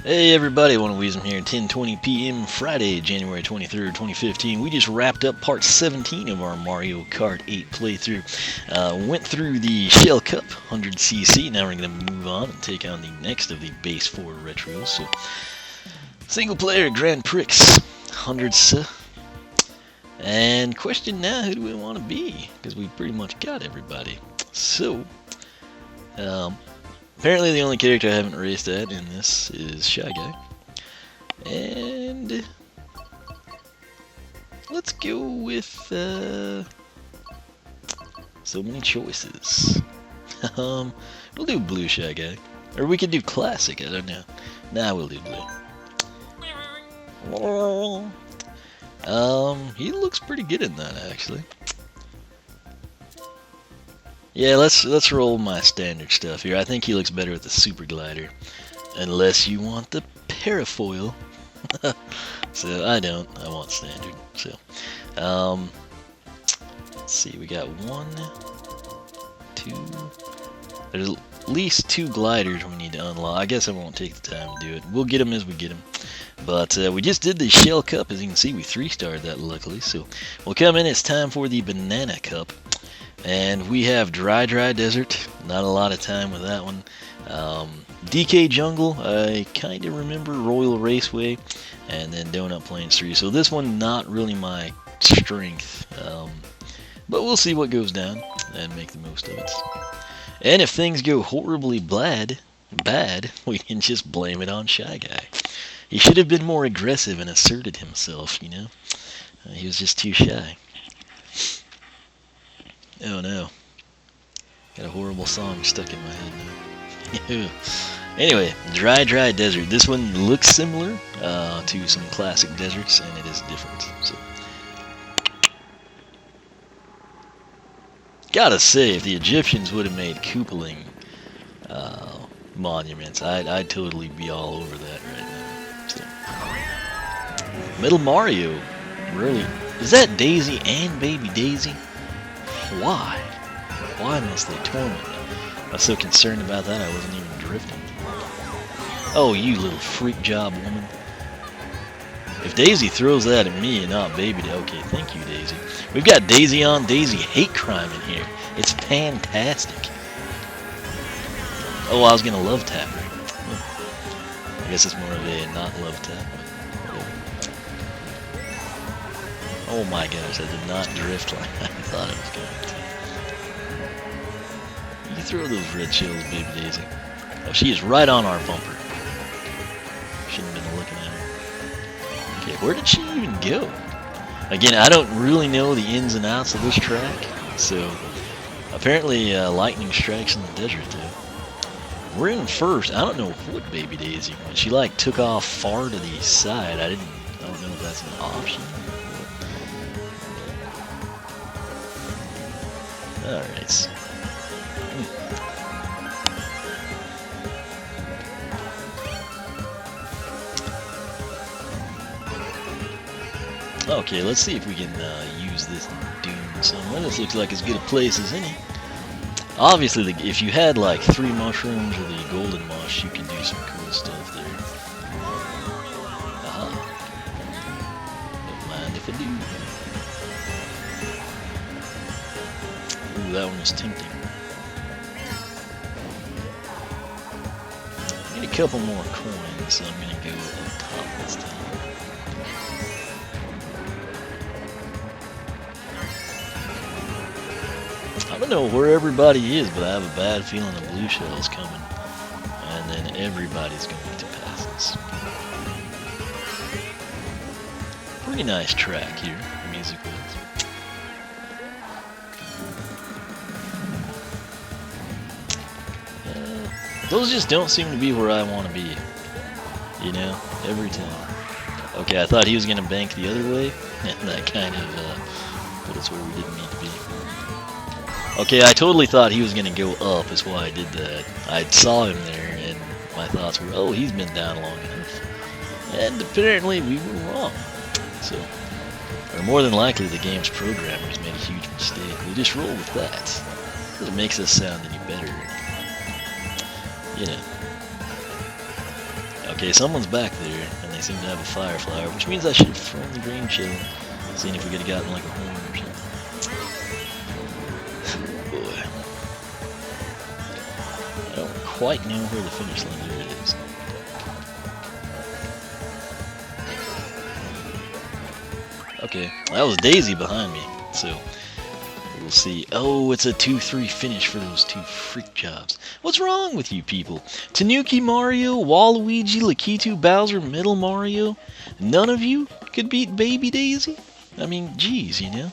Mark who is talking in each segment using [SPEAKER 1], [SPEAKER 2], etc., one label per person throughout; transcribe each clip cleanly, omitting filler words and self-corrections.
[SPEAKER 1] Hey everybody, One of Weezem here, 10:20 p.m. Friday, January 23rd, 2015. We just wrapped up part 17 of our Mario Kart 8 playthrough. Went through the Shell Cup 100cc. Now we're going to move on and take on the next of the Base 4 retros. So, single player Grand Prix 100c. And question now, who do we want to be? Because we pretty much got everybody. So, apparently the only character I haven't raced at in this is Shy Guy. And let's go with so many choices. We'll do blue Shy Guy. Or we could do classic, I don't know. Nah, we'll do blue. He looks pretty good in that actually. Yeah, let's roll my standard stuff here. I think he looks better with the super glider. Unless you want the parafoil. So I don't. I want standard. So let's see, we got 1, 2. There's at least 2 gliders we need to unlock. I guess I won't take the time to do it. We'll get them as we get them. But we just did the Shell Cup. As you can see, we 3-starred that luckily. So we'll come in. It's time for the Banana Cup. And we have Dry Desert, not a lot of time with that one. DK Jungle, I kind of remember Royal Raceway, and then Donut Plains 3. So this one, not really my strength, but we'll see what goes down and make the most of it. And if things go horribly bad, we can just blame it on Shy Guy. He should have been more aggressive and asserted himself, you know. He was just too shy. Oh no. Got a horrible song stuck in my head now. Anyway, Dry Desert. This one looks similar to some classic deserts, and it is different. So, gotta say, if the Egyptians would have made Koopaling monuments, I'd totally be all over that right now. So. Metal Mario. Really? Is that Daisy and Baby Daisy? Why? Why must they torment me? I was so concerned about that I wasn't even drifting. Oh, you little freak job woman. If Daisy throws that at me and not Baby Daisy, okay, thank you, Daisy. We've got Daisy on Daisy hate crime in here. It's fantastic. Oh, I was gonna love tap her. I guess it's more of a not love tap. Oh my gosh, I did not drift like I thought I was going to. You throw those red shells, Baby Daisy. Oh, she is right on our bumper. Shouldn't have been looking at her. Okay, where did she even go? Again, I don't really know the ins and outs of this track, so apparently lightning strikes in the desert too. We're in first. I don't know what Baby Daisy went. She like took off far to the side. I don't know if that's an option. Alright. Okay, let's see if we can use this dune somewhere. This looks like as good a place as any. Obviously, if you had like 3 mushrooms or the golden mush, you can do some cool stuff there. Don't mind if I do. Ooh, that one was tempting. I need a couple more coins, so I'm going to go up top this time. I don't know where everybody is, but I have a bad feeling a blue shell is coming. And then everybody's going to pass us. Pretty nice track here, music-wise. Those just don't seem to be where I want to be, you know, every time. Okay, I thought he was going to bank the other way, and that kind of put us where we didn't need to be. Okay, I totally thought he was going to go up, is why I did that. I saw him there, and my thoughts were, oh, he's been down long enough. And apparently we were wrong. So, or more than likely the game's programmers made a huge mistake. We just roll with that. Because it makes us sound any better. You know. Okay, someone's back there, and they seem to have a fire flower, which means I should have thrown the green shell, seeing if we could have gotten like a horn or something. Boy. I don't quite know where the finish line there it is. Okay, that was Daisy behind me, so we'll see. Oh, it's a 2-3 finish for those two freak jobs. What's wrong with you people? Tanuki Mario, Waluigi, Lakitu, Bowser, Metal Mario? None of you could beat Baby Daisy? I mean, geez, you know?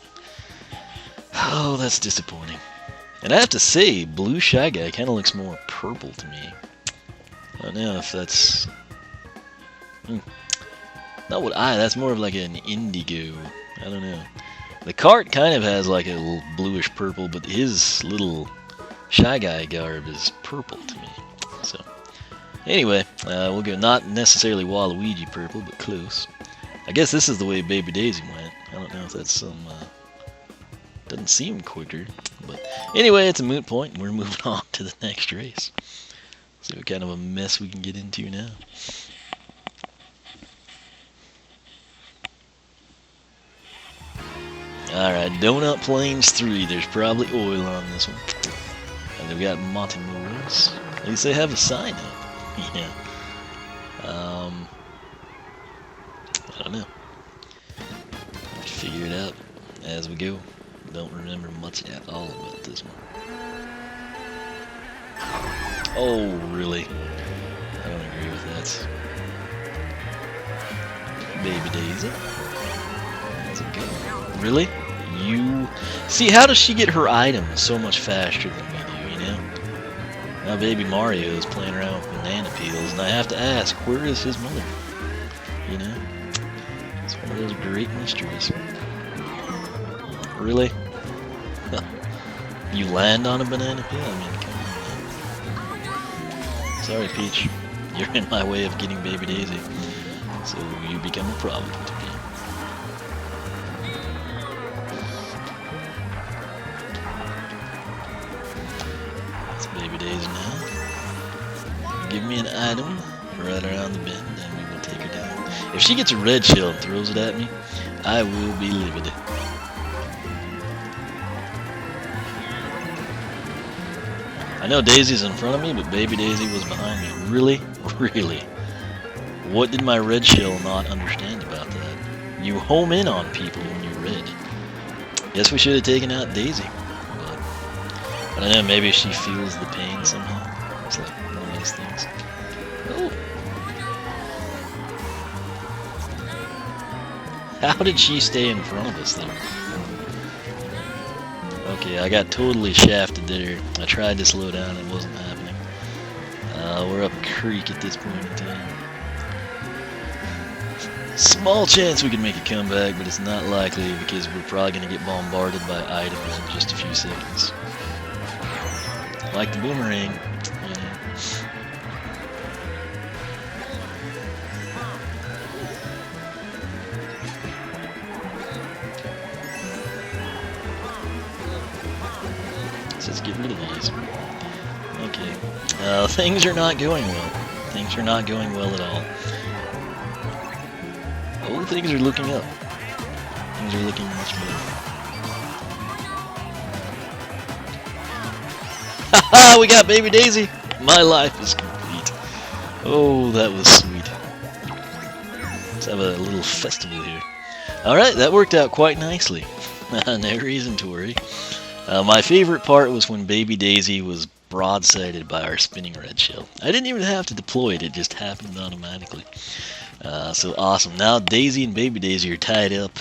[SPEAKER 1] Oh, that's disappointing. And I have to say, Blue Shy Guy kind of looks more purple to me. I don't know if that's... Not what that's more of like an indigo. I don't know. The Kart kind of has like a little bluish purple, but his little Shy Guy garb is purple to me. So, anyway, we'll go not necessarily Waluigi purple, but close. I guess this is the way Baby Daisy went. I don't know if that's some... doesn't seem quicker. But anyway, it's a moot point, and we're moving on to the next race. See what kind of a mess we can get into now. Alright, Donut Plains 3. There's probably oil on this one. And they've got Montemoros. At least they have a sign up. Yeah. I don't know. Have to figure it out as we go. Don't remember much at all about this one. Oh, really? I don't agree with that. Baby Daisy. How's it going? Really? You... See, how does she get her items so much faster than we do, you know? Now Baby Mario is playing around with banana peels, and I have to ask, where is his mother? You know? It's one of those great mysteries. Really? You land on a banana peel? I mean, come on. Sorry, Peach. You're in my way of getting Baby Daisy. So you become a problem to me. It's Baby Daisy now. Give me an item right around the bend, and we will take her down. If she gets a red shell and throws it at me, I will be livid. I know Daisy's in front of me, but Baby Daisy was behind me. Really? Really? What did my red shell not understand about that? You home in on people when you're red. Guess we should have taken out Daisy. But I don't know, maybe she feels the pain somehow. It's like one of those things. Oh! How did she stay in front of us there? Okay, I got totally shafted there. I tried to slow down, it wasn't happening. We're up creek at this point in time. Small chance we can make a comeback, but it's not likely because we're probably going to get bombarded by items in just a few seconds. Like the boomerang. Yeah. So let's get rid of these. Okay. Things are not going well. Things are not going well at all. Oh, things are looking up. Things are looking much better. Haha, we got Baby Daisy! My life is complete. Oh, that was sweet. Let's have a little festival here. Alright, that worked out quite nicely. No reason to worry. My favorite part was when Baby Daisy was broadsided by our spinning red shell. I didn't even have to deploy it, it just happened automatically. So awesome. Now Daisy and Baby Daisy are tied up.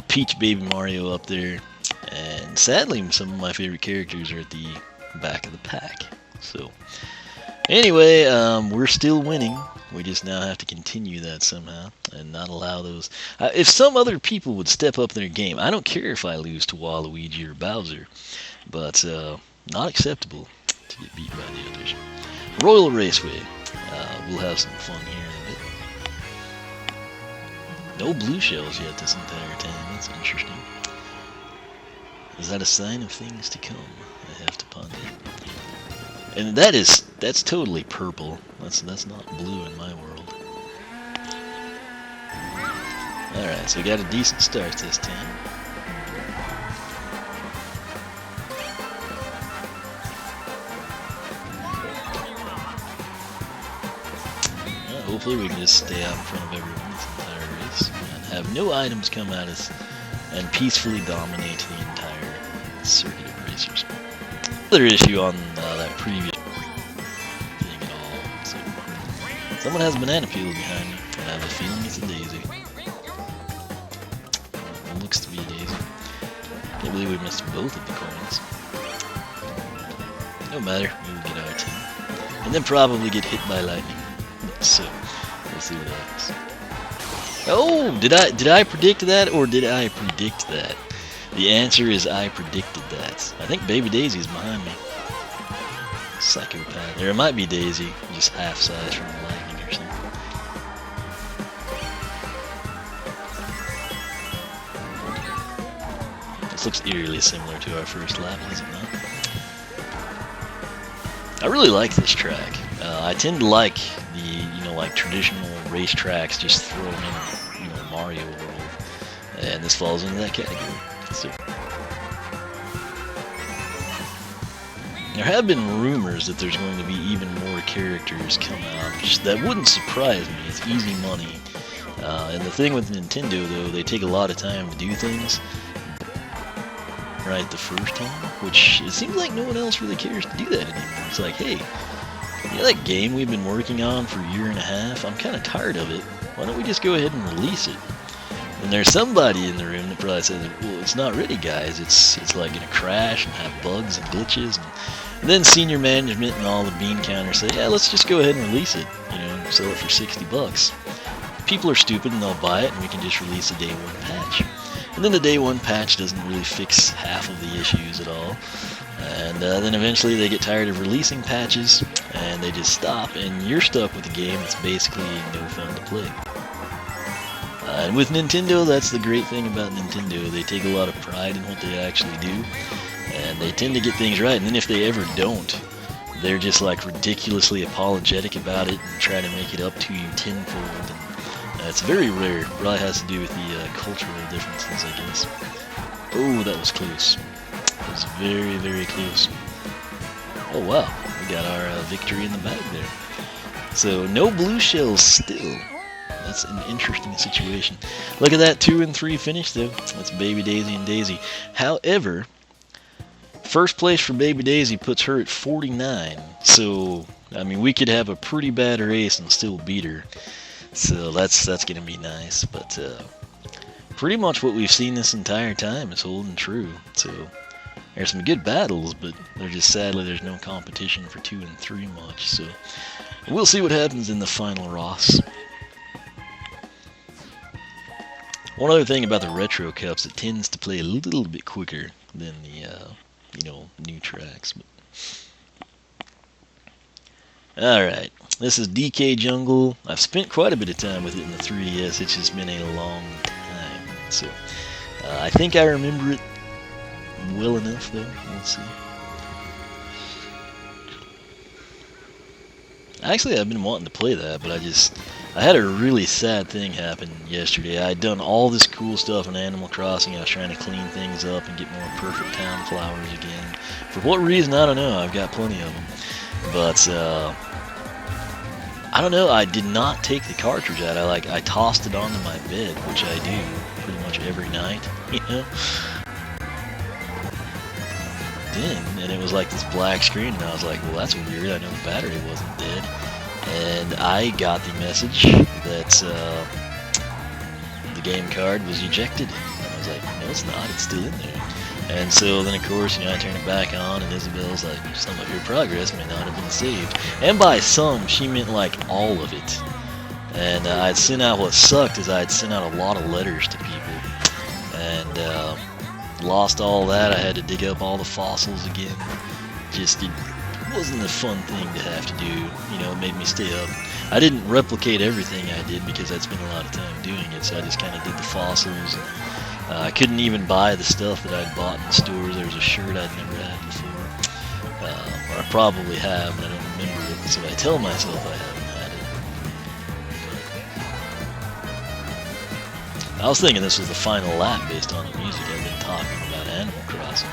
[SPEAKER 1] Peach, Baby Mario up there. And sadly, some of my favorite characters are at the back of the pack. So anyway, we're still winning. We just now have to continue that somehow and not allow those... if some other people would step up their game, I don't care if I lose to Waluigi or Bowser, but not acceptable to get beat by the others. Royal Raceway. We'll have some fun here in a bit. No blue shells yet this entire time. That's interesting. Is that a sign of things to come? I have to ponder. And that's totally purple. That's not blue in my world. Alright, so we got a decent start this time. Hopefully we can just stay out in front of everyone this entire race and have no items come at us and peacefully dominate the entire circuit of racers. Another issue on that previous thing at all. So, someone has banana peel behind me, and I have a feeling it's a daisy. It looks to be a daisy. Can't believe we missed both of the coins. No matter, we will get our team. And then probably get hit by lightning. So, we'll see what happens. Oh, did I predict that, or did I predict that? The answer is I predicted that. I think Baby Daisy's behind me. Psychopath. There might be Daisy, just half size from the lightning or something. This looks eerily similar to our first lap, does it not? I really like this track. I tend to like the, like traditional racetracks just thrown in, Mario World, and this falls into that category. So, there have been rumors that there's going to be even more characters come out. That wouldn't surprise me. It's easy money. And the thing with Nintendo, though, they take a lot of time to do things right the first time, which it seems like no one else really cares to do that anymore. It's like, hey, that game we've been working on for a year and a half, I'm kind of tired of it. Why don't we just go ahead and release it? And there's somebody in the room that probably says, well, it's not ready, guys. It's like going to crash and have bugs and glitches. And then senior management and all the bean counters say, yeah, let's just go ahead and release it. Sell it for $60. People are stupid and they'll buy it, and we can just release a day one patch. And then the day one patch doesn't really fix half of the issues at all. And then eventually they get tired of releasing patches, and they just stop, and you're stuck with a game that's basically no fun to play. And with Nintendo, that's the great thing about Nintendo. They take a lot of pride in what they actually do, and they tend to get things right. And then if they ever don't, they're just like ridiculously apologetic about it and try to make it up to you tenfold. And it's very rare. It probably has to do with the cultural differences, I guess. Oh, that was close. It was very, very close. Oh wow, we got our victory in the bag there. So no blue shells still. That's an interesting situation. Look at that 2 and 3 finish though. That's Baby Daisy and Daisy. However, first place for Baby Daisy puts her at 49. So I mean, we could have a pretty bad race and still beat her. So that's gonna be nice. But pretty much what we've seen this entire time is holding true. So there's some good battles, but they're just sadly there's no competition for 2 and 3 much. So we'll see what happens in the final Ross. One other thing about the retro cups, it tends to play a little bit quicker than the new tracks. But all right, this is DK Jungle. I've spent quite a bit of time with it in the 3DS. It's just been a long time, so I think I remember it well enough, though. We'll see. Actually, I've been wanting to play that, but I had a really sad thing happen yesterday. I'd done all this cool stuff in Animal Crossing. I was trying to clean things up and get more perfect town flowers again. For what reason, I don't know. I've got plenty of them. But, I don't know. I did not take the cartridge out. I tossed it onto my bed, which I do pretty much every night, and it was like this black screen, and I was like, well, that's weird. I know the battery wasn't dead. And I got the message that the game card was ejected. And I was like, no, it's not. It's still in there. And so then, of course, I turned it back on, and Isabel's like, some of your progress may not have been saved. And by some, she meant like all of it. And I'd sent out, what sucked is I'd sent out a lot of letters to people. And lost all that. I had to dig up all the fossils again. It wasn't a fun thing to have to do. It made me stay up. I didn't replicate everything I did because I'd spent a lot of time doing it, so I just kind of did the fossils. And, I couldn't even buy the stuff that I'd bought in the stores. There was a shirt I'd never had before. Or I probably have, but I don't remember it, so I tell myself I have it. I was thinking this was the final lap based on the music I've been talking about Animal Crossing.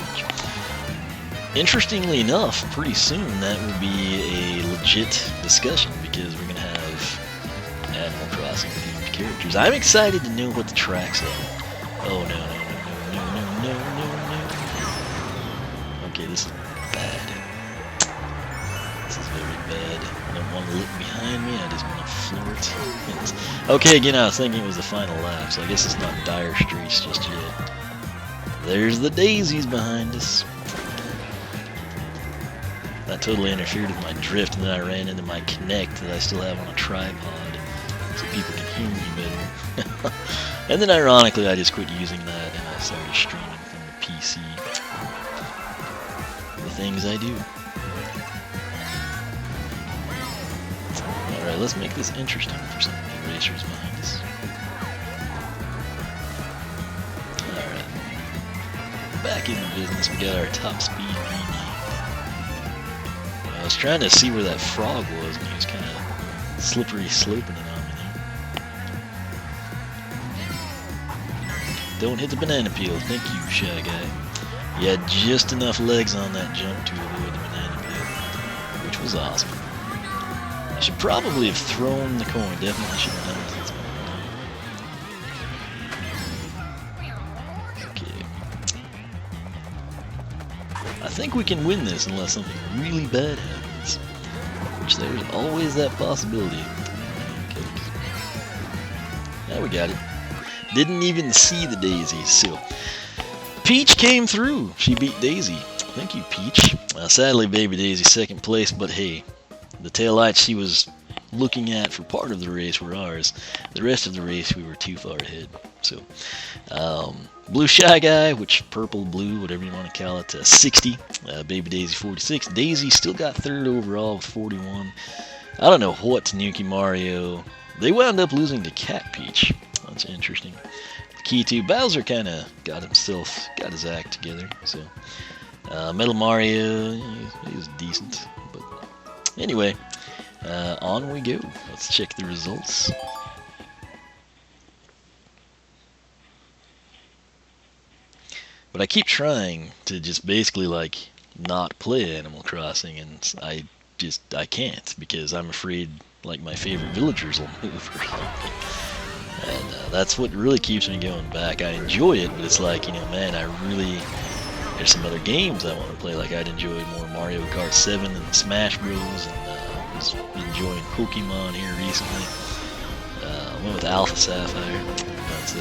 [SPEAKER 1] Interestingly enough, pretty soon that will be a legit discussion because we're going to have Animal Crossing themed characters. I'm excited to know what the tracks are. Oh no, no, no, no, no, no, no. Okay, this is bad. This is very bad. I don't want to look behind me, I just want to floor it. Okay, again, I was thinking it was the final lap, so I guess it's not dire straits just yet. There's the daisies behind us. That totally interfered with my drift, and then I ran into my Kinect that I still have on a tripod, so people can hear me better. And then ironically, I just quit using that, and I started streaming from the PC. The things I do. Alright, let's make this interesting for some of the racers behind us. Alright. Back in the business, we got our top speed rename. I was trying to see where that frog was, and he was kind of slippery sloping it on me there. Don't hit the banana peel. Thank you, Shy Guy. You had just enough legs on that jump to avoid the banana peel, which was awesome. I should probably have thrown the coin. Definitely should have done that. Okay. I think we can win this unless something really bad happens, which there's always that possibility. Okay. Yeah, we got it. Didn't even see the daisies, so Peach came through. She beat Daisy. Thank you, Peach. Sadly, Baby Daisy second place, but hey, the taillights she was looking at for part of the race were ours. The rest of the race we were too far ahead. So, Blue Shy Guy, which purple, blue, whatever you want to call it, 60. Baby Daisy 46. Daisy still got third overall with 41. I don't know what Tanuki Mario. They wound up losing to Cat Peach. That's interesting. Key 2, Bowser kind of got his act together. So, Metal Mario, he was decent. But anyway, on we go. Let's check the results. But I keep trying to just basically like not play Animal Crossing, and I can't because I'm afraid like my favorite villagers will move or something. And that's what really keeps me going back. I enjoy it, but it's like, man, there's some other games I want to play. Like I'd enjoy more Mario Kart 7 and Smash Bros. And was enjoying Pokemon here recently. Went with Alpha Sapphire. But,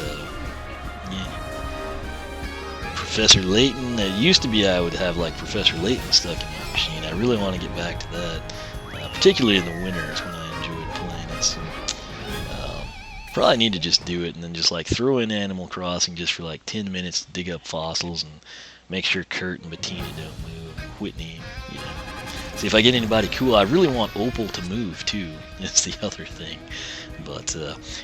[SPEAKER 1] yeah. Professor Layton. It used to be I would have like Professor Layton stuck in my machine. I really want to get back to that. Particularly in the winter is when I enjoyed playing it. So, probably need to just do it and then just like throw in Animal Crossing just for like 10 minutes to dig up fossils and make sure Kurt and Bettina don't move. Whitney, See if I get anybody cool. I really want Opal to move too. That's the other thing. But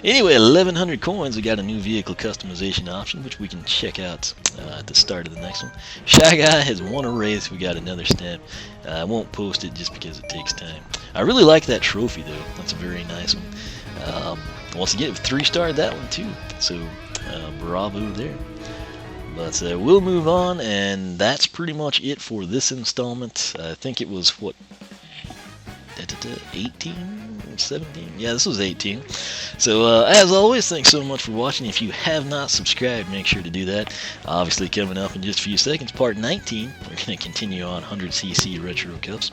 [SPEAKER 1] anyway, 1,100 coins. We got a new vehicle customization option, which we can check out at the start of the next one. Shy Guy has won a race. We got another stamp. I won't post it just because it takes time. I really like that trophy though. That's a very nice one. Once again, 3-starred that one too. So bravo there. But we'll move on, and that's pretty much it for this installment. I think it was, what, 18? 17? Yeah, this was 18. So, as always, thanks so much for watching. If you have not subscribed, make sure to do that. Obviously, coming up in just a few seconds, part 19. We're going to continue on 100cc Retro Cups.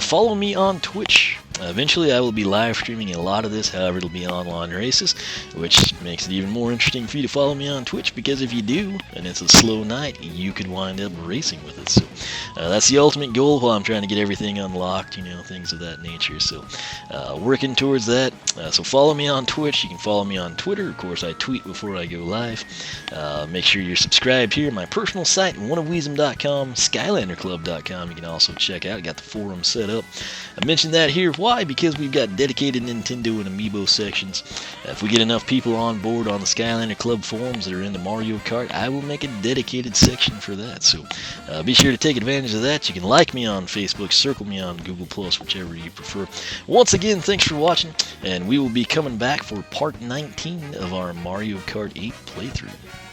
[SPEAKER 1] Follow me on Twitch. Eventually, I will be live streaming a lot of this. However, it'll be online races, which makes it even more interesting for you to follow me on Twitch, because if you do, and it's a slow night, you could wind up racing with it. So that's the ultimate goal while I'm trying to get everything unlocked, things of that nature. So working towards that. So follow me on Twitch. You can follow me on Twitter. Of course, I tweet before I go live. Make sure you're subscribed here. My personal site, oneofweezem.com, skylanderclub.com. You can also check out. I got the forum set up. I mentioned that here. Why? Because we've got dedicated Nintendo and Amiibo sections. If we get enough people on board on the Skylander Club forums that are into Mario Kart, I will make a dedicated section for that. So be sure to take advantage of that. You can like me on Facebook, circle me on Google+, whichever you prefer. Once again, thanks for watching, and and we will be coming back for part 19 of our Mario Kart 8 playthrough.